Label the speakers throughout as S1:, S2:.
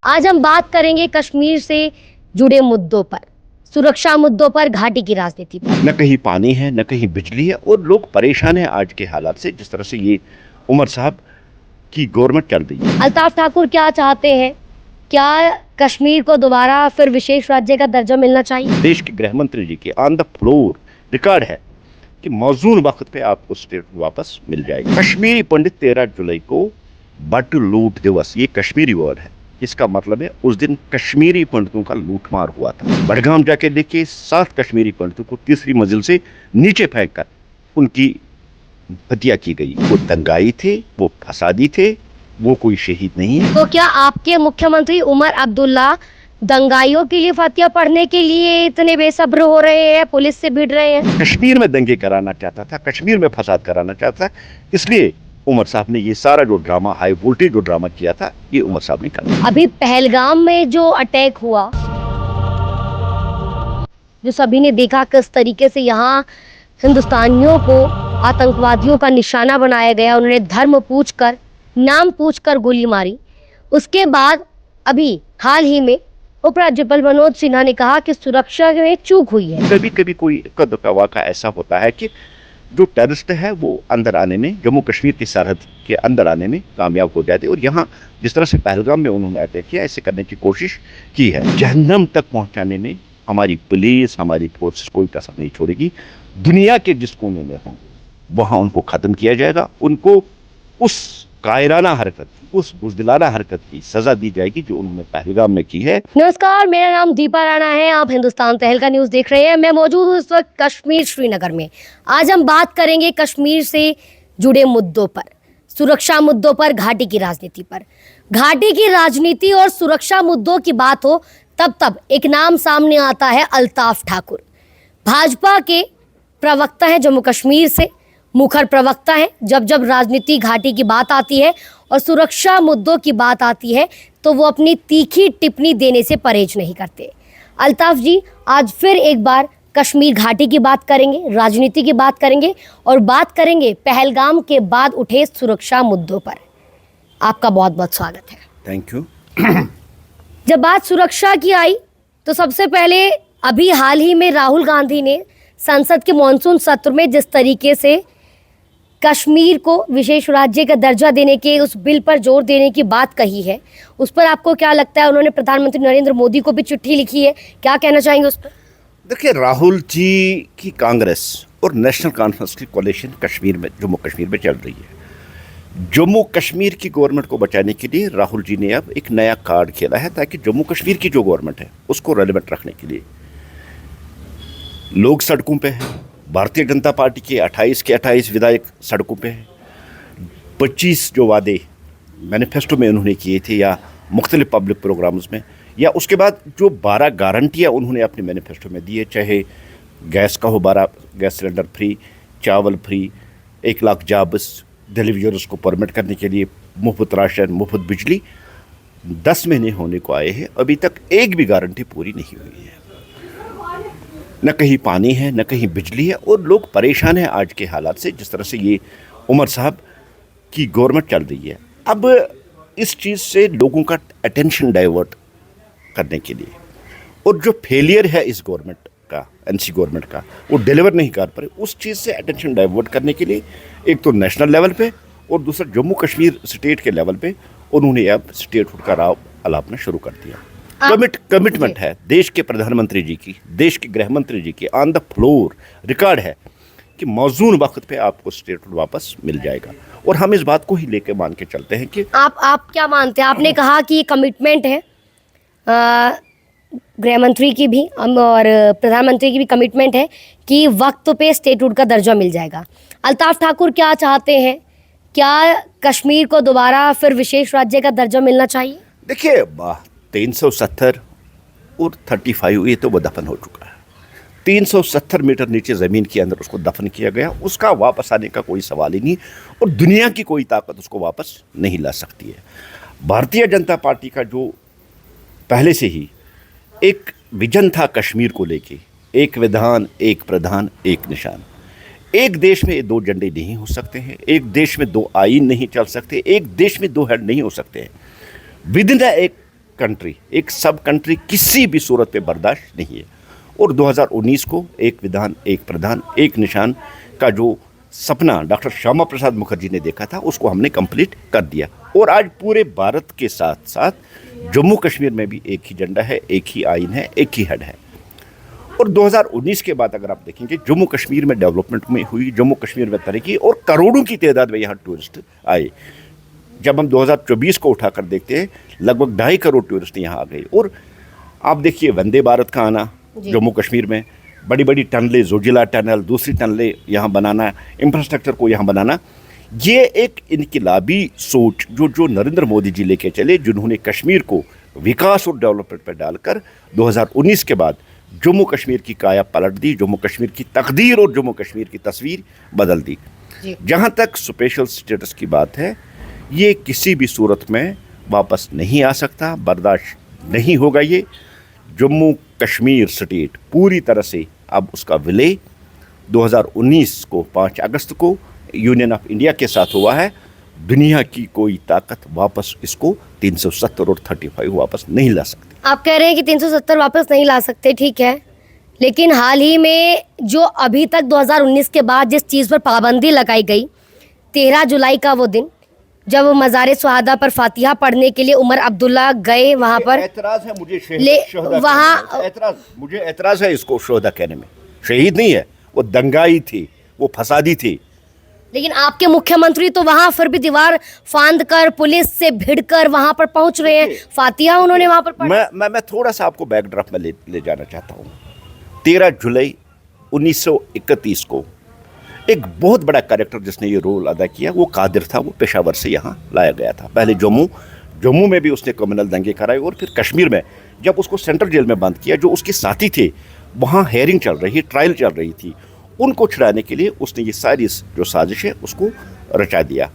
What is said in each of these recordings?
S1: आज हम बात करेंगे कश्मीर से जुड़े मुद्दों पर, सुरक्षा मुद्दों पर, घाटी की राजनीति पर।
S2: न कहीं पानी है, न कहीं बिजली है और लोग परेशान हैं आज के हालात से, जिस तरह से ये उमर साहब की गवर्नमेंट चल रही है।
S1: अल्ताफ ठाकुर क्या चाहते हैं? क्या कश्मीर को दोबारा फिर विशेष राज्य का दर्जा मिलना चाहिए?
S2: देश के गृह मंत्री जी के ऑन द फ्लोर रिकॉर्ड है कि मौजूद वक्त पे आपको स्टेट वापस मिल जाएगी। कश्मीरी पंडित 13 जुलाई को बट लूट दिवस, ये कश्मीरी वर्ड है, इसका मतलब है उस दिन कश्मीरी पंडितों का लूटमार हुआ था। बड़गाम जाके देखिए, 7 कश्मीरी पंडितों को तीसरी मंजिल से नीचे फेंक कर उनकी हत्या की गई। वो दंगाई थे, वो फसादी थे, वो कोई शहीद नहीं है।
S1: तो क्या आपके मुख्यमंत्री उमर अब्दुल्ला दंगाइयों के लिए फतिया पढ़ने के लिए इतने बेसब्र हो रहे हैं, पुलिस से भिड़ रहे हैं?
S2: कश्मीर में दंगे कराना चाहता था, कश्मीर में फसाद कराना चाहता था, इसलिए उमर साहब ने ये सारा जो ड्रामा, हाई वोल्टेज जो ड्रामा किया था, ये उमर साहब ने कर।
S1: अभी पहलगाम में जो अटैक हुआ, जो सभी ने देखा किस तरीके से यहाँ हिंदुस्तानियों को आतंकवादियों का निशाना बनाया गया, उन्होंने धर्म पूछकर, नाम पूछकर गोली मारी। उसके बाद अभी हाल ही में उपराज्यपाल मनोज सिन्हा ने कहा कि सुरक्षा में चूक हुई है।
S2: कभी कभी कोई कद का वाक़ा ऐसा होता है कि जो टेररिस्ट है वो अंदर आने में, जम्मू कश्मीर की सरहद के अंदर आने में कामयाब हो जाते, और यहाँ जिस तरह से पहलगाम में उन्होंने अटैक किया, ऐसे करने की कोशिश की है। जहन्नम तक पहुँचाने में हमारी पुलिस, हमारी फोर्सेस कोई कसर नहीं छोड़ेगी। दुनिया के जिस कोने में हों वहाँ उनको ख़त्म किया जाएगा, उनको उस कायराना हरकत, उस बुज़दिलाना हरकत की सजा दी जाएगी जो उन्होंने पहलगाम में की है।
S1: नमस्कार, मेरा नाम दीपा राणा है। आप हिंदुस्तान तहलका न्यूज़ देख रहे हैं। मैं मौजूद हूँ इस वक्त कश्मीर, श्रीनगर में। आज हम बात करेंगे कश्मीर से जुड़े मुद्दों पर, सुरक्षा मुद्दों पर, घाटी की राजनीति पर। घाटी की राजनीति और सुरक्षा मुद्दों की बात हो तब एक नाम सामने आता है, अल्ताफ ठाकुर। भाजपा के प्रवक्ता है, जम्मू कश्मीर से मुखर प्रवक्ता है। जब जब राजनीति घाटी की बात आती है और सुरक्षा मुद्दों की बात आती है तो वो अपनी तीखी टिप्पणी देने से परहेज नहीं करते। अल्ताफ जी, आज फिर एक बार कश्मीर घाटी की बात करेंगे, राजनीति की बात करेंगे और बात करेंगे पहलगाम के बाद उठे सुरक्षा मुद्दों पर। आपका बहुत बहुत स्वागत है।
S2: Thank you.
S1: जब बात सुरक्षा की आई तो सबसे पहले अभी हाल ही में राहुल गांधी ने संसद के मॉनसून सत्र में जिस तरीके से कश्मीर को विशेष राज्य का दर्जा देने के उस बिल पर जोर देने की बात कही है, उस पर आपको क्या लगता है? उन्होंने प्रधानमंत्री नरेंद्र मोदी को भी चिट्ठी लिखी है, क्या कहना चाहेंगे उस पर?
S2: देखिए, राहुल जी की कांग्रेस और नेशनल कॉन्फ्रेंस की कोalition कश्मीर में, जम्मू कश्मीर में चल रही है। जम्मू कश्मीर की गवर्नमेंट को बचाने के लिए राहुल जी ने अब एक नया कार्ड खेला है, ताकि जम्मू कश्मीर की जो गवर्नमेंट है उसको रेलिवेंट रखने के लिए लोग सड़कों पे हैं। भारतीय जनता पार्टी के 28 के 28 विधायक सड़कों पे हैं। 25 जो वादे मैनिफेस्टो में उन्होंने किए थे, या मुख्तलिफ पब्लिक प्रोग्राम्स में, या उसके बाद जो 12 गारंटियाँ उन्होंने अपने मैनिफेस्टो में दी है, चाहे गैस का हो, 12 गैस सिलेंडर फ्री, चावल फ्री, 1 लाख जॉब्स, डिलीवरीज को परमिट करने के लिए मुफ्त राशन, मुफ्त बिजली, 10 महीने होने को आए हैं, अभी तक एक भी गारंटी पूरी नहीं हुई है। न कहीं पानी है, न कहीं बिजली है और लोग परेशान हैं आज के हालात से, जिस तरह से ये उमर साहब की गवर्नमेंट चल रही है। अब इस चीज़ से लोगों का अटेंशन डाइवर्ट करने के लिए, और जो फेलियर है इस गवर्नमेंट का, एनसी गवर्नमेंट का, वो डिलीवर नहीं कर पा रहे, उस चीज़ से अटेंशन डाइवर्ट करने के लिए एक तो नेशनल लेवल पे और दूसरा जम्मू कश्मीर स्टेट के लेवल पे उन्होंने अब स्टेटहुड का राव अलापना शुरू कर दिया। कमिटमेंट है देश के प्रधानमंत्री जी की, देश के गृह मंत्री जी की ऑन द फ्लोर रिकॉर्ड है कि मौजूद वक्त पे आपको स्टेटहुड वापस मिल जाएगा, और हम इस बात को ही लेके मान के चलते हैं कि
S1: आप क्या मानते हैं? आपने कहा कि ये कमिटमेंट है, गृह मंत्री की भी और प्रधानमंत्री की भी कमिटमेंट है कि वक्त पे स्टेटहुड का दर्जा मिल जाएगा। अल्ताफ ठाकुर क्या चाहते हैं? क्या कश्मीर को दोबारा फिर विशेष राज्य का दर्जा मिलना चाहिए?
S2: देखिए, 370 और 35 ये तो वो दफन हो चुका है। 370 मीटर नीचे ज़मीन के अंदर उसको दफन किया गया, उसका वापस आने का कोई सवाल ही नहीं, और दुनिया की कोई ताकत उसको वापस नहीं ला सकती है। भारतीय जनता पार्टी का जो पहले से ही एक विजन था कश्मीर को लेके, एक विधान, एक प्रधान, एक निशान। एक देश में 2 झंडे नहीं हो सकते हैं, एक देश में 2 आईन नहीं चल सकते, एक देश में 2 हेड नहीं हो सकते हैं। विद इन एक कंट्री, एक सब कंट्री किसी भी सूरत पे बर्दाश्त नहीं है। और 2019 को एक विधान, एक प्रधान, एक निशान का जो सपना डॉक्टर श्यामा प्रसाद मुखर्जी ने देखा था, उसको हमने कंप्लीट कर दिया। और आज पूरे भारत के साथ साथ जम्मू कश्मीर में भी एक ही झंडा है, एक ही आइन है, एक ही हेड है। और 2019 के बाद अगर आप देखेंगे, जम्मू कश्मीर में डेवलपमेंट में हुई, जम्मू कश्मीर में तरक्की, और करोड़ों की तादाद में यहाँ टूरिस्ट आए। जब हम 2024 को उठाकर देखते हैं, लगभग 2.5 करोड़ टूरिस्ट यहाँ आ गए। और आप देखिए वंदे भारत का आना जम्मू कश्मीर में, बड़ी बड़ी टनलें, जोजिला टनल, दूसरी टनलें यहाँ बनाना, इंफ्रास्ट्रक्चर को यहाँ बनाना, ये एक इनकलाबी सोच जो नरेंद्र मोदी जी लेके चले, जिन्होंने कश्मीर को विकास और डेवलपमेंट पर डालकर 2019 के बाद जम्मू कश्मीर की काया पलट दी, जम्मू कश्मीर की तकदीर और जम्मू कश्मीर की तस्वीर बदल दी। जहाँ तक स्पेशल स्टेटस की बात है, ये किसी भी सूरत में वापस नहीं आ सकता, बर्दाश्त नहीं होगा। ये जम्मू कश्मीर स्टेट पूरी तरह से अब उसका विलय 2019 को 5 अगस्त को यूनियन ऑफ इंडिया के साथ हुआ है। दुनिया की कोई ताकत वापस इसको 370 और 35 वापस नहीं ला सकती।
S1: आप कह रहे हैं कि 370 वापस नहीं ला सकते, ठीक है, लेकिन हाल ही में जो अभी तक 2019 के बाद जिस चीज़ पर पाबंदी लगाई गई, 13 जुलाई का वो दिन जब मज़ार सुहादा पर फातिहा पढ़ने के लिए उमर अब्दुल्ला गए वहाँ पर,
S2: एतराज है मुझे मुझे एतराज है इसको शोहदा कहने में। शहीद नहीं है, वो दंगाई थी, वो फसादी थी।
S1: लेकिन आपके मुख्यमंत्री तो वहाँ फिर भी दीवार फांद कर, पुलिस से भिड़ कर वहाँ पर पहुँच रहे हैं, फातिहा उन्होंने वहाँ पर पढ़ा।
S2: मैं थोड़ा सा आपको बैकड्रॉप में ले जाना चाहता हूँ। 13 जुलाई 1931 को एक बहुत बड़ा कैरेक्टर जिसने ये रोल अदा किया, वो कादिर था। वो पेशावर से यहाँ लाया गया था। पहले जम्मू में भी उसने कम्युनल दंगे कराए, और फिर कश्मीर में जब उसको सेंट्रल जेल में बंद किया, जो उसके साथी थे, वहाँ हेयरिंग चल रही, ट्रायल चल रही थी, उनको छुड़ाने के लिए उसने ये सारी जो साजिश है उसको रचा दिया।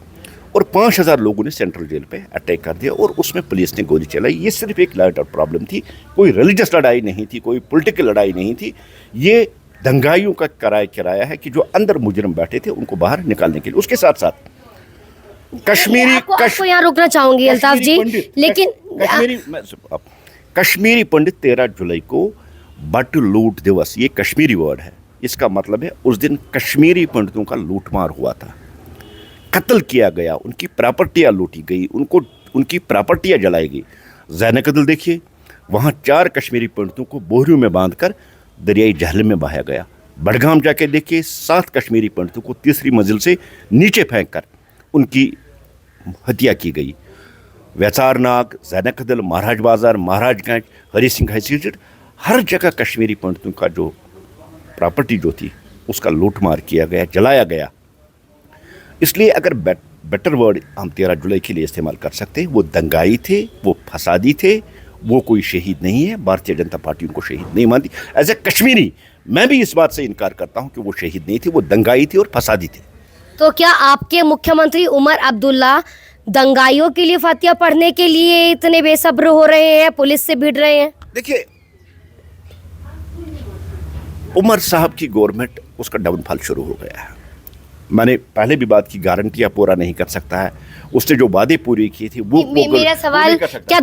S2: और 5000 लोगों ने सेंट्रल जेल पे अटैक कर दिया, और उसमें पुलिस ने गोली चलाई। ये सिर्फ एक लैंड और प्रॉब्लम थी, कोई रिलीजियस लड़ाई नहीं थी, कोई पॉलिटिकल लड़ाई नहीं थी। ये दंगाइयों का किराया है कि जो अंदर मुजरिम बैठे थे उनको बाहर निकालने के लिए। उसके साथ साथ
S1: आपको यहाँ रोकना चाहूंगी अल्ताफ जी, लेकिन
S2: कश्मीरी पंडित 13 जुलाई को बट लूट दिवस, ये कश्मीरी वर्ड है, इसका मतलब है उस दिन कश्मीरी पंडितों का लूटमार हुआ था, कत्ल किया गया, उनकी प्रॉपर्टियाँ लूटी गई, उनकी प्रॉपर्टियाँ जलाई गई। जैनकदल देखिए, वहाँ 4 कश्मीरी पंडितों को बोरियों में बांधकर दरियाई जहलम में बहाया गया। बड़गाम जाके देखिए, 7 कश्मीरी पंडितों को तीसरी मंजिल से नीचे फेंक कर उनकी हत्या की गई। वैचारनाग, जैनकदल, महाराज बाजार, महाराजगंज, हरी सिंह हाईसीट, हर जगह कश्मीरी पंडितों का जो प्रॉपर्टी जो थी उसका लूटमार किया गया, जलाया गया। इसलिए अगर बेटर वर्ड हम 13 जुलाई के लिए इस्तेमाल कर सकते हैं, वो दंगाई थे, वो फसादी थे, वो कोई शहीद नहीं है। भारतीय जनता पार्टी उनको शहीद नहीं मानती। एज ए कश्मीरी मैं भी इस बात से इनकार करता हूँ कि वो शहीद नहीं थे, वो दंगाई थे और फसादी थे।
S1: तो क्या आपके मुख्यमंत्री उमर अब्दुल्ला दंगाइयों के लिए फातिहा पढ़ने के लिए इतने बेसब्र हो रहे हैं, पुलिस से भिड़ रहे हैं?
S2: देखिए, उमर साहब की गवर्नमेंट, उसका डाउनफॉल शुरू हो गया है। मैंने पहले भी बात की, गारंटियां पूरा नहीं कर सकता है। उसने जो वादे पूरी की थी वो
S1: मेरा सवाल, क्या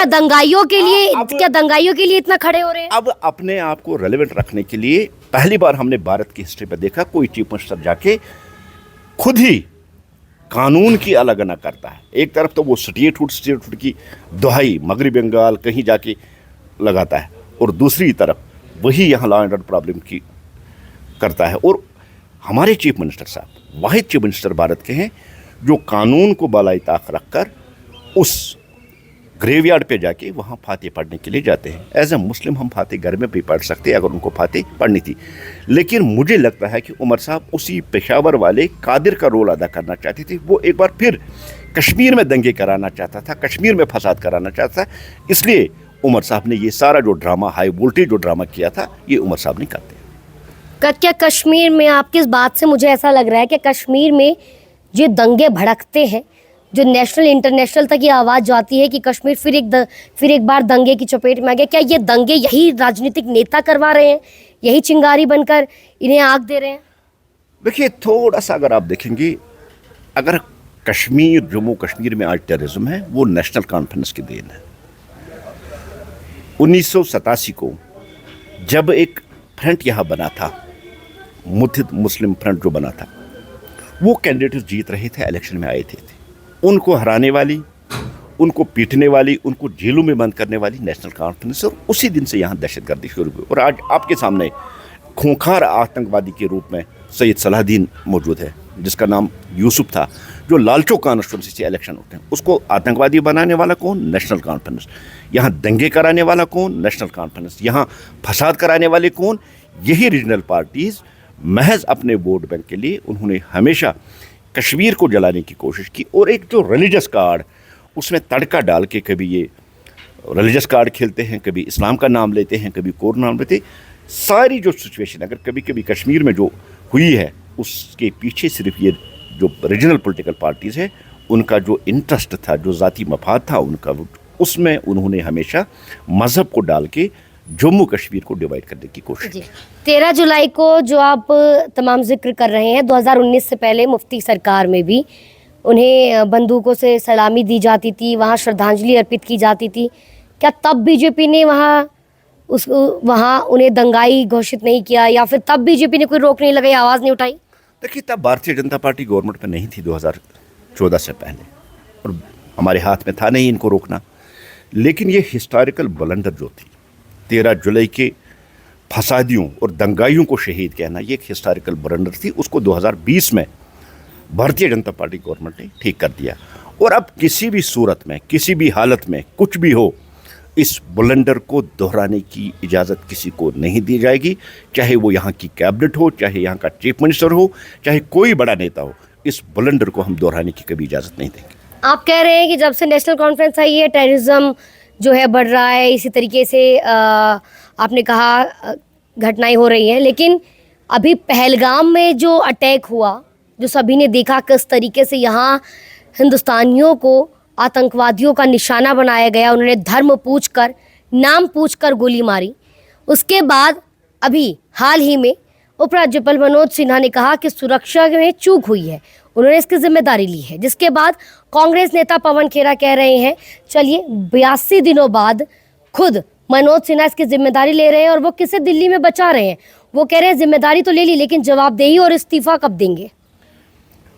S1: दंगाइयों के लिए इतना खड़े हो रहे हैं?
S2: अब अपने आप को रेलेवेंट रखने के लिए पहली बार हमने भारत की हिस्ट्री में देखा कोई चीफ मिनिस्टर जाके खुद ही कानून की आलोचना करता है। एक तरफ तो वो स्टेटहुड की दुहाई मगरबी बंगाल कहीं जाके लगाता है, और दूसरी तरफ वही यहाँ लॉ एंड ऑर्डर प्रॉब्लम की करता है। और हमारे चीफ मिनिस्टर साहब वाहिद चीफ मिनिस्टर भारत के हैं जो कानून को बालाई ताक रखकर उस ग्रेवयार्ड पे जाके वहाँ फातिहा पढ़ने के लिए जाते हैं। एज ए मुस्लिम हम फातिहा घर में भी पढ़ सकते हैं अगर उनको फातिहा पढ़नी थी, लेकिन मुझे लगता है कि उमर साहब उसी पेशावर वाले कादिर का रोल अदा करना चाहते थे। वो एक बार फिर कश्मीर में दंगे कराना चाहता था, कश्मीर में फसाद कराना चाहता था। इसलिए उमर साहब ने ये सारा जो ड्रामा, हाई वोल्टेज जो ड्रामा किया था, ये उमर साहब ने करते।
S1: क्या कश्मीर में, आपकी इस बात से मुझे ऐसा लग रहा है कि कश्मीर में जो दंगे भड़कते हैं, जो नेशनल इंटरनेशनल तक ये आवाज़ जाती है कि कश्मीर फिर एक बार दंगे की चपेट में आ गया, क्या ये दंगे यही राजनीतिक नेता करवा रहे हैं, यही चिंगारी बनकर इन्हें आग दे रहे हैं?
S2: देखिए, थोड़ा सा अगर आप देखेंगे, अगर कश्मीर, जम्मू कश्मीर में आज टेररिज्म है, वो नेशनल कॉन्फ्रेंस की देन है। 1987 को जब एक फ्रंट यहाँ बना था, मुत्हिद मुस्लिम फ्रंट जो बना था, वो कैंडिडेट जीत रहे थे, इलेक्शन में आए थे। उनको हराने वाली, उनको पीटने वाली, उनको जेलों में बंद करने वाली नेशनल कॉन्फ्रेंस, और उसी दिन से यहाँ दहशतगर्दी शुरू हुई। और आज आपके सामने खूंखार आतंकवादी के रूप में सैयद सलाहुद्दीन मौजूद है, जिसका नाम यूसुफ था, जो लालचौक कॉन्स्टिट्यूंसी से इलेक्शन होते हैं। उसको आतंकवादी बनाने वाला कौन? National conference. यहाँ दंगे कराने वाला कौन? National conference. यहाँ फसाद कराने वाले कौन? यही रीजनल पार्टीज़। महज अपने वोट बैंक के लिए उन्होंने हमेशा कश्मीर को जलाने की कोशिश की। और एक जो रिलीजियस कार्ड, उसमें तड़का डाल के कभी ये रिलीजियस कार्ड खेलते हैं, कभी इस्लाम का नाम लेते हैं, कभी कोर नाम लेते। सारी जो सिचुएशन अगर कभी कभी कश्मीर में जो हुई है, उसके पीछे सिर्फ ये जो रीजनल पॉलिटिकल पार्टीज़ है, उनका जो इंटरेस्ट था, जो ज़ाती मफाद था उनका, उसमें उन्होंने हमेशा मज़हब को डाल के जम्मू कश्मीर को डिवाइड करने की कोशिश की।
S1: 13 जुलाई को जो आप तमाम जिक्र कर रहे हैं, 2019 से पहले मुफ्ती सरकार में भी उन्हें बंदूकों से सलामी दी जाती थी, वहाँ श्रद्धांजलि अर्पित की जाती थी। क्या तब बीजेपी ने वहाँ उन्हें दंगाई घोषित नहीं किया, या फिर तब बीजेपी ने कोई रोक नहीं लगाई, आवाज़ नहीं उठाई?
S2: देखिए, तब भारतीय जनता पार्टी गवर्नमेंट में नहीं थी 2014 से पहले, और हमारे हाथ में था नहीं इनको रोकना। लेकिन ये हिस्टोरिकल ब्लंडर जो थी, 13 जुलाई के फसादियों और दंगाइयों को शहीद कहना, ये एक हिस्टोरिकल ब्लंडर थी। उसको 2020 में भारतीय जनता पार्टी गवर्नमेंट ने ठीक कर दिया। और अब किसी भी सूरत में, किसी भी हालत में, कुछ भी हो, इस ब्लंडर को दोहराने की इजाज़त किसी को नहीं दी जाएगी। चाहे वो यहाँ की कैबिनेट हो, चाहे यहाँ का चीफ मिनिस्टर हो, चाहे कोई बड़ा नेता हो, इस ब्लंडर को हम दोहराने की कभी इजाज़त नहीं देंगे।
S1: आप कह रहे हैं कि जब से नेशनल कॉन्फ्रेंस आई है, टेररिज्म जो है बढ़ रहा है, इसी तरीके से आपने कहा घटनाएं हो रही हैं। लेकिन अभी पहलगाम में जो अटैक हुआ, जो सभी ने देखा किस तरीके से यहाँ हिंदुस्तानियों को आतंकवादियों का निशाना बनाया गया, उन्होंने धर्म पूछकर, नाम पूछकर गोली मारी। उसके बाद अभी हाल ही में उपराज्यपाल मनोज सिन्हा ने कहा कि सुरक्षा में चूक हुई है, उन्होंने इसकी जिम्मेदारी ली है। जिसके बाद कांग्रेस नेता पवन खेरा कह रहे हैं, चलिए 82 दिनों बाद खुद मनोज सिन्हा इसकी जिम्मेदारी ले रहे हैं, और वो किसे दिल्ली में बचा रहे हैं। वो कह रहे हैं जिम्मेदारी तो ले ली, लेकिन जवाबदेही और इस्तीफा कब देंगे?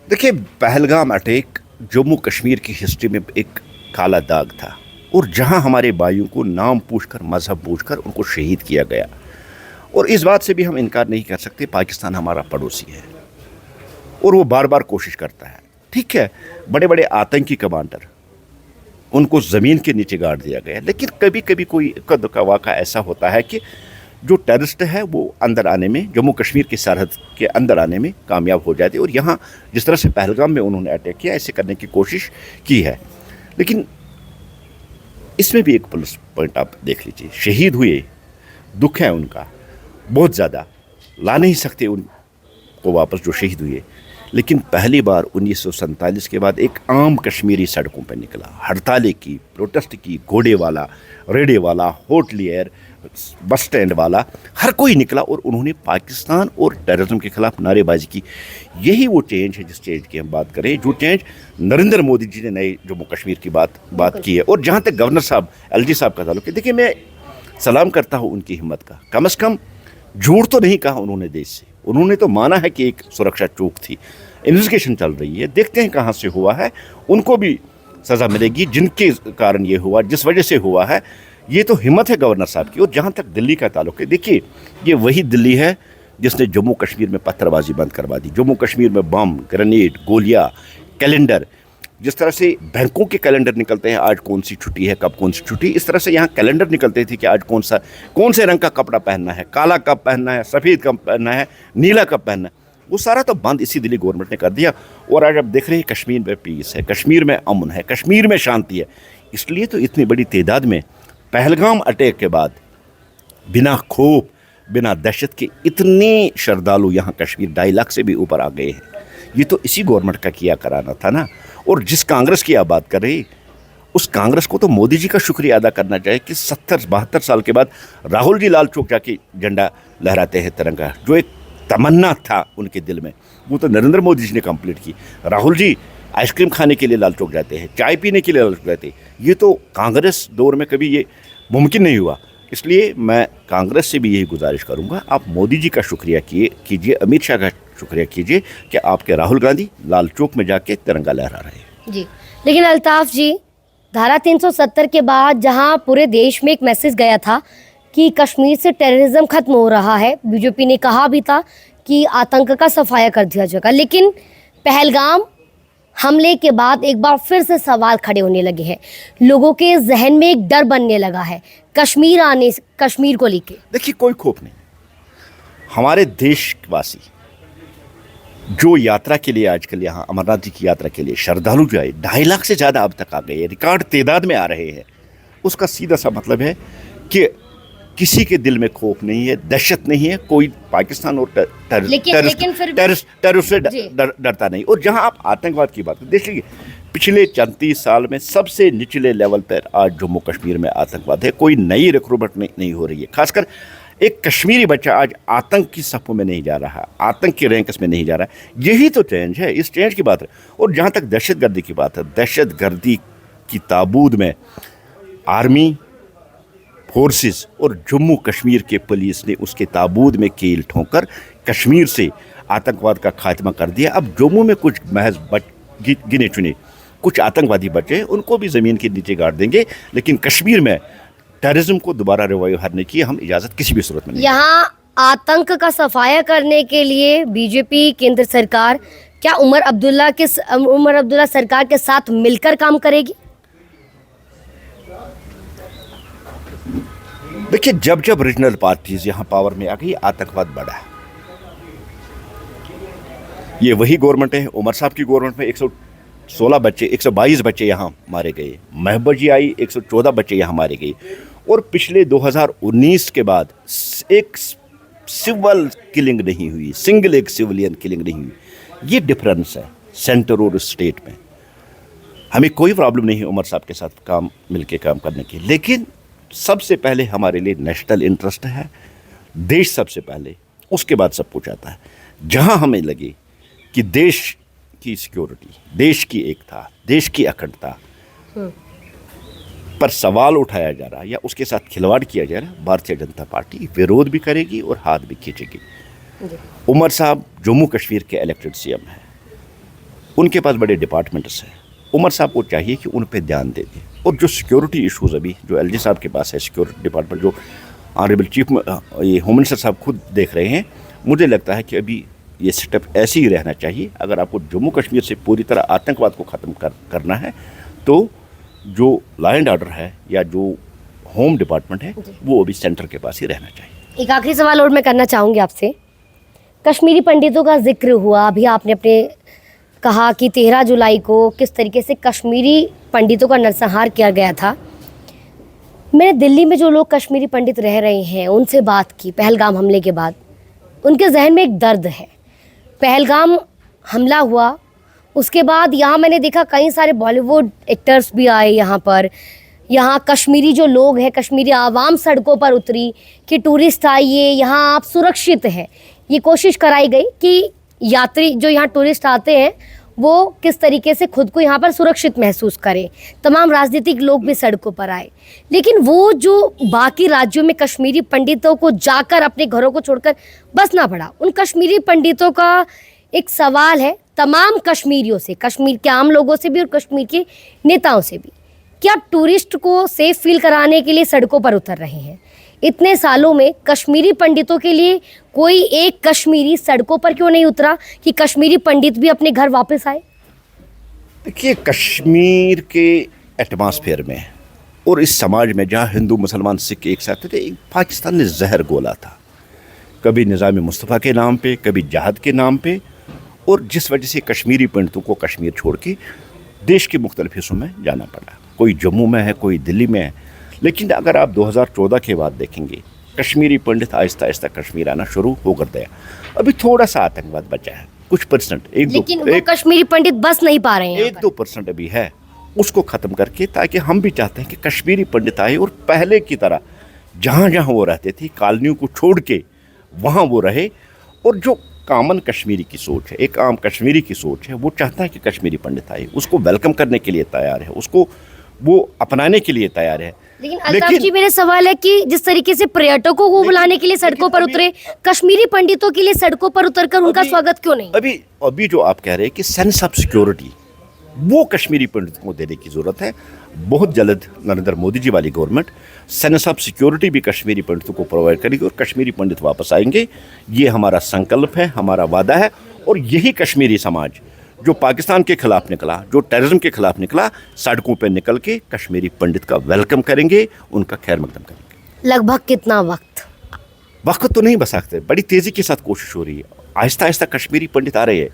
S2: देखिए, पहलगाम अटैक जम्मू कश्मीर की हिस्ट्री में एक काला दाग था, और जहां हमारे भाइयों को नाम पूछकर, मजहब पूछकर उनको शहीद किया गया। और इस बात से भी हम इनकार नहीं कर सकते, पाकिस्तान हमारा पड़ोसी है और वो बार बार कोशिश करता है। ठीक है, बड़े बड़े आतंकी कमांडर, उनको ज़मीन के नीचे गाड़ दिया गया। लेकिन कभी कभी कोई कद का वाक़ा ऐसा होता है कि जो टेररिस्ट है वो अंदर आने में, जम्मू कश्मीर की सरहद के अंदर आने में कामयाब हो जाते। और यहाँ जिस तरह से पहलगाम में उन्होंने अटैक किया, ऐसे करने की कोशिश की है। लेकिन इसमें भी एक प्लस पॉइंट आप देख लीजिए, शहीद हुए, दुख है उनका बहुत ज़्यादा, ला नहीं सकते उनको वापस जो शहीद हुए। लेकिन पहली बार 1947 के बाद एक आम कश्मीरी सड़कों पर निकला, हड़तालें की, प्रोटेस्ट की, घोड़े वाला, रेडे वाला, होटलियर, बस स्टैंड वाला, हर कोई निकला और उन्होंने पाकिस्तान और टेररिज्म के खिलाफ नारेबाजी की। यही वो चेंज है जिस चेंज की हम बात करें, जो चेंज नरेंद्र मोदी जी ने नए जम्मू कश्मीर की बात की है। और जहाँ तक गवर्नर साहब, एलजी साहब का ताल्लुक है, देखिए मैं सलाम करता हूँ उनकी हिम्मत का। कम से कम झूठ तो नहीं कहा उन्होंने देश से, उन्होंने तो माना है कि एक सुरक्षा चूक थी। इन्वेस्टिगेशन चल रही है, देखते हैं कहाँ से हुआ है, उनको भी सज़ा मिलेगी जिनके कारण ये हुआ, जिस वजह से हुआ है। ये तो हिम्मत है गवर्नर साहब की। और जहाँ तक दिल्ली का ताल्लुक है, देखिए ये वही दिल्ली है जिसने जम्मू कश्मीर में पत्थरबाजी बंद करवा दी। जम्मू कश्मीर में बम, ग्रेनेड, गोलियाँ, कैलेंडर, जिस तरह से बैंकों के कैलेंडर निकलते हैं आज कौन सी छुट्टी है, कब कौन सी छुट्टी, इस तरह से यहाँ कैलेंडर निकलते थे कि आज कौन से रंग का कपड़ा पहनना है, काला कब पहनना है, सफ़ेद कब पहनना है, नीला कब पहनना है। वो सारा तो बंद इसी दिल्ली गवर्नमेंट ने कर दिया। और आज आप देख रहे हैं कश्मीर में पीस है, कश्मीर में अमन है, कश्मीर में शांति है। इसलिए तो इतनी बड़ी तादाद में पहलगाम अटैक के बाद बिना खौफ, बिना दहशत के इतने श्रद्धालु यहाँ कश्मीर 2.5 लाख से भी ऊपर आ गए हैं। ये तो इसी गवर्नमेंट का किया कराना था ना। और जिस कांग्रेस की आप बात कर रही, उस कांग्रेस को तो मोदी जी का शुक्रिया अदा करना चाहिए कि 70-72 साल के बाद राहुल जी लाल चौक जाके झंडा लहराते हैं, तिरंगा, जो एक तमन्ना था उनके दिल में, वो तो नरेंद्र मोदी जी ने कंप्लीट की। राहुल जी आइसक्रीम खाने के लिए लाल चौक जाते हैं, चाय पीने के लिए लाल चौक जाते हैं। ये तो कांग्रेस दौर में कभी ये मुमकिन नहीं हुआ। इसलिए मैं कांग्रेस से भी यही गुजारिश करूंगा, आप मोदी जी का शुक्रिया कीजिए, अमित शाह का शुक्रिया कीजिए कि आपके राहुल गांधी लाल चौक में जाके तिरंगा लहरा रहे हैं।
S1: जी, लेकिन अल्ताफ जी, धारा 370 के बाद जहां पूरे देश में एक मैसेज गया था कि कश्मीर से टेररिज्म खत्म हो रहा है, बीजेपी ने कहा भी था कि आतंक का सफाया कर दिया जाएगा, लेकिन पहलगाम हमले के बाद एक बार फिर से सवाल खड़े होने लगे हैं, लोगों के जहन में एक डर बनने लगा है कश्मीर को लेके।
S2: देखिए, कोई खौफ नहीं। हमारे देशवासी जो यात्रा के लिए आजकल यहाँ अमरनाथ जी की यात्रा के लिए श्रद्धालु जो है 2.5 लाख से ज़्यादा अब तक आ गए, रिकॉर्ड तादाद में आ रहे हैं। उसका सीधा सा मतलब है कि किसी के दिल में खौफ नहीं है, दहशत नहीं है, कोई पाकिस्तान और टेररिस्ट से डरता नहीं। और जहां आप आतंकवाद की बात करें, देखिए पिछले 34 साल में सबसे निचले लेवल पर आज जम्मू कश्मीर में आतंकवाद है। कोई नई रिक्रूटमेंट नहीं हो रही है। खासकर एक कश्मीरी बच्चा आज आतंक की सफ़ों में नहीं जा रहा, आतंक की रैंक्स में नहीं जा रहा। यही तो चेंज है, इस चेंज की बात है। और जहाँ तक दहशतगर्दी की बात है, दहशतगर्दी की ताबूद में आर्मी फोर्सेस और जम्मू कश्मीर के पुलिस ने उसके ताबूद में कील ठोंकर कश्मीर से आतंकवाद का खात्मा कर दिया। अब जम्मू में कुछ महज गिने चुने कुछ आतंकवादी बचे, उनको भी ज़मीन के नीचे गाड़ देंगे, लेकिन कश्मीर में टेररिज्म को दोबारा रिवाइव करने की हम इजाज़त किसी भी सूरत में नहीं।
S1: यहाँ आतंक का सफाया करने के लिए बीजेपी केंद्र सरकार क्या उमर अब्दुल्ला सरकार के साथ मिलकर काम करेगी?
S2: देखिए, जब जब रीजनल पार्टीज यहाँ पावर में आ गई, आतंकवाद बढ़ा। ये वही गवर्नमेंट है, उमर साहब की गवर्नमेंट में 122 बच्चे यहाँ मारे गए। महबूबा जी आई, 114 बच्चे यहाँ मारे गए। और पिछले 2019 के बाद एक सिविल किलिंग नहीं हुई, सिंगल एक सिविलियन किलिंग नहीं हुई। ये डिफरेंस है सेंटर और स्टेट में। हमें कोई प्रॉब्लम नहीं है उमर साहब के साथ मिलके काम करने की, लेकिन सबसे पहले हमारे लिए नेशनल इंटरेस्ट है, देश सबसे पहले, उसके बाद सब कुछ आता है। जहां हमें लगे कि देश की सिक्योरिटी, देश की एकता, देश की अखंडता पर सवाल उठाया जा रहा है या उसके साथ खिलवाड़ किया जा रहा है, भारतीय जनता पार्टी विरोध भी करेगी और हाथ भी खींचेगी। उमर साहब जम्मू कश्मीर के इलेक्टेड सीएम हैं, उनके पास बड़े डिपार्टमेंट्स हैं। उमर साहब को चाहिए कि उन पे ध्यान दे दें। और जो सिक्योरिटी इशूज़ अभी जो एलजी साहब के पास है, सिक्योरिटी डिपार्टमेंट, जो ऑनरेबल होम मिनिस्टर साहब खुद देख रहे हैं, मुझे लगता है कि अभी ये सेटअप ऐसे ही रहना चाहिए। अगर आपको जम्मू कश्मीर से पूरी तरह आतंकवाद को ख़त्म करना है, तो जो लॉ एंड ऑर्डर है या जो होम डिपार्टमेंट है, वो अभी सेंटर के पास ही रहना चाहिए।
S1: एक आखिरी सवाल और मैं करना चाहूँगी आपसे। कश्मीरी पंडितों का जिक्र हुआ, अभी आपने अपने कहा कि 13 जुलाई को किस तरीके से कश्मीरी पंडितों का नरसंहार किया गया था। मैंने दिल्ली में जो लोग कश्मीरी पंडित रह रहे हैं उनसे बात की पहलगाम हमले के बाद। उनके जहन में एक दर्द है। पहलगाम हमला हुआ, उसके बाद यहाँ मैंने देखा कई सारे बॉलीवुड एक्टर्स भी आए यहाँ पर। यहाँ कश्मीरी जो लोग हैं, कश्मीरी आवाम सड़कों पर उतरी कि टूरिस्ट आइए, यहाँ आप सुरक्षित हैं। ये कोशिश कराई गई कि यात्री जो यहाँ टूरिस्ट आते हैं वो किस तरीके से खुद को यहाँ पर सुरक्षित महसूस करें। तमाम राजनीतिक लोग भी सड़कों पर आए, लेकिन वो जो बाकी राज्यों में कश्मीरी पंडितों को जाकर अपने घरों को छोड़कर बसना पड़ा, उन कश्मीरी पंडितों का एक सवाल है तमाम कश्मीरियों से, कश्मीर के आम लोगों से भी और कश्मीर के नेताओं से भी, कि आप टूरिस्ट को सेफ फील कराने के लिए सड़कों पर उतर रहे हैं। इतने सालों में कश्मीरी पंडितों के लिए कोई एक कश्मीरी सड़कों पर क्यों नहीं उतरा कि कश्मीरी पंडित भी अपने घर वापस आए?
S2: देखिए, कश्मीर के एटमॉस्फेयर में और इस समाज में जहाँ हिंदू मुसलमान सिख एक साथ थे, एक पाकिस्तान ने जहर घोला था, कभी निज़ाम मुस्तफ़ा के नाम पे, कभी जहाद के नाम पे, और जिस वजह से कश्मीरी पंडितों को कश्मीर छोड़ के देश के मुख्तलिफ हिस्सों में जाना पड़ा। कोई जम्मू में है, कोई दिल्ली में है। लेकिन अगर आप 2014 के बाद देखेंगे, कश्मीरी पंडित आहिस्ता आहिस्ता कश्मीर आना शुरू हो कर दिया। अभी थोड़ा सा आतंकवाद बचा है, कुछ परसेंट,
S1: लेकिन वो कश्मीरी पंडित बस नहीं पा रहे हैं।
S2: 1-2% अभी है, उसको ख़त्म करके, ताकि हम भी चाहते हैं कि कश्मीरी पंडित आए और पहले की तरह जहाँ जहाँ वो रहते थे कॉलोनियों को छोड़ के वहाँ वो रहे। और जो कॉमन कश्मीरी की सोच है, एक आम कश्मीरी की सोच है, वो चाहता है कि कश्मीरी पंडित आए, उसको वेलकम करने के लिए तैयार है, उसको वो अपनाने के लिए तैयार है।
S1: लेकिन अल्ताफ जी, मेरे सवाल है कि जिस तरीके से पर्यटकों को बुलाने के लिए सड़कों पर उतरे, कश्मीरी पंडितों के लिए सड़कों पर उतरकर उनका स्वागत क्यों नहीं?
S2: अभी जो आप कह रहे हैं कि सेंस ऑफ सिक्योरिटी, वो कश्मीरी पंडितों को देने की जरूरत है। बहुत जल्द नरेंद्र मोदी जी वाली गवर्नमेंट सेंस ऑफ सिक्योरिटी भी कश्मीरी पंडितों को प्रोवाइड करेगी और कश्मीरी पंडित वापस आएंगे। ये हमारा संकल्प है, हमारा वादा है। और यही कश्मीरी समाज जो पाकिस्तान के खिलाफ निकला, जो टेररिज्म के खिलाफ निकला, सड़कों पर निकल के कश्मीरी पंडित का वेलकम करेंगे, उनका खैर मकदम करेंगे।
S1: लगभग कितना वक्त?
S2: वक्त तो नहीं बच सकते, बड़ी तेज़ी के साथ कोशिश हो रही है। आहिस्ता आहिस्ता कश्मीरी पंडित आ रहे हैं।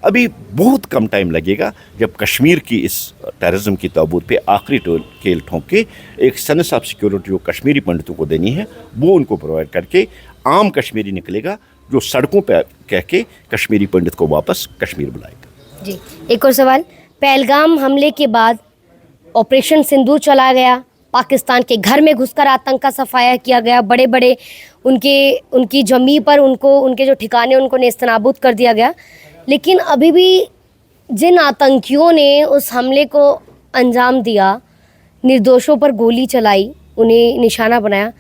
S2: अभी बहुत कम टाइम लगेगा जब कश्मीर की इस टेररिज्म की ताबूत पे आखिरी खेल ठोंक के एक सेंस ऑफ सिक्योरिटी जो कश्मीरी पंडितों को देनी है, वो उनको प्रोवाइड करके आम कश्मीरी निकलेगा जो सड़कों पर कह के कश्मीरी पंडित को वापस कश्मीर बुलाएगा।
S1: जी, एक और सवाल। पहलगाम हमले के बाद ऑपरेशन सिंदूर चला गया, पाकिस्तान के घर में घुसकर आतंक का सफाया किया गया, बड़े बड़े उनकी जमी पर उनके जो ठिकाने उनको नेस्तनाबूद कर दिया गया। लेकिन अभी भी जिन आतंकियों ने उस हमले को अंजाम दिया, निर्दोषों पर गोली चलाई, उन्हें निशाना बनाया,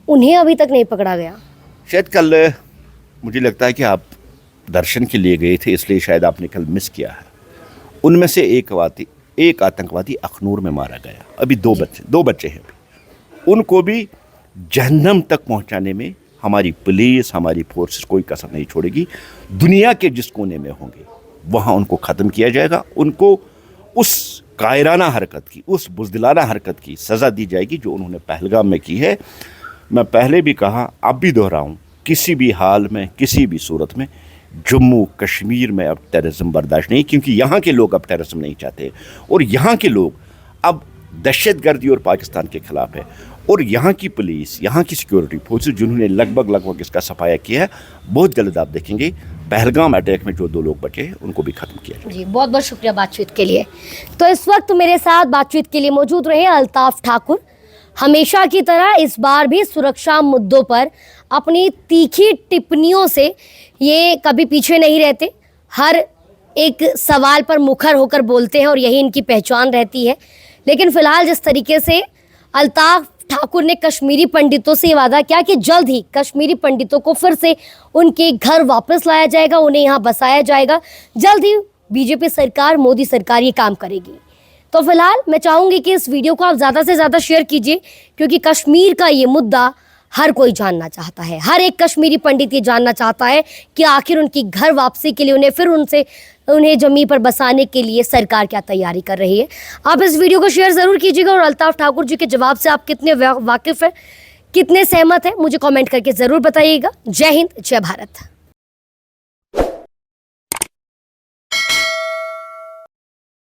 S1: उन्हें अभी तक नहीं पकड़ा गया।
S2: शायद कल मुझे लगता है कि आप दर्शन के लिए गए थे, इसलिए शायद आपने कल मिस किया है। उनमें से एक आतंकवादी अखनूर में मारा गया। अभी दो बच्चे हैं। उनको भी जहन्नम तक पहुंचाने में हमारी पुलिस, हमारी फोर्सेस कोई कसर नहीं छोड़ेगी। दुनिया के जिस कोने में होंगे वहाँ उनको ख़त्म किया जाएगा। उनको उस कायराना हरकत की, उस बुज़दिलाना हरकत की सज़ा दी जाएगी जो उन्होंने पहलगाम में की है। मैं पहले भी कहा, अब भी दोहराऊँ, किसी भी हाल में, किसी भी सूरत में जम्मू कश्मीर में अब टेररिज्म बर्दाश्त नहीं, क्योंकि यहाँ के लोग अब टेररिज्म नहीं चाहते। और यहाँ के लोग अब दहशतगर्दी और पाकिस्तान के खिलाफ है। और यहाँ की पुलिस, यहाँ की सिक्योरिटी फोर्सेस जिन्होंने लगभग इसका सफाया किया है, बहुत जल्द आप देखेंगे पहलगाम अटैक में जो 2 लोग बचे हैं उनको भी ख़त्म किया जाए।
S1: जी, बहुत बहुत शुक्रिया बातचीत के लिए। तो इस वक्त मेरे साथ बातचीत के लिए मौजूद रहे अल्ताफ ठाकुर। हमेशा की तरह इस बार भी सुरक्षा मुद्दों पर अपनी तीखी टिप्पणियों से ये कभी पीछे नहीं रहते, हर एक सवाल पर मुखर होकर बोलते हैं और यही इनकी पहचान रहती है। लेकिन फ़िलहाल जिस तरीके से अल्ताफ ठाकुर ने कश्मीरी पंडितों से वादा किया कि जल्द ही कश्मीरी पंडितों को फिर से उनके घर वापस लाया जाएगा, उन्हें यहाँ बसाया जाएगा, जल्द ही बीजेपी सरकार, मोदी सरकार ये काम करेगी। तो फिलहाल मैं चाहूँगी कि इस वीडियो को आप ज़्यादा से ज़्यादा शेयर कीजिए, क्योंकि कश्मीर का ये मुद्दा हर कोई जानना चाहता है। हर एक कश्मीरी पंडित ये जानना चाहता है कि आखिर उनकी घर वापसी के लिए उन्हें ज़मीन पर बसाने के लिए सरकार क्या तैयारी कर रही है। आप इस वीडियो को शेयर ज़रूर कीजिएगा और अल्ताफ ठाकुर जी के जवाब से आप कितने वाकिफ़ हैं, कितने सहमत हैं, मुझे कमेंट करके ज़रूर बताइएगा। जय हिंद, जय भारत।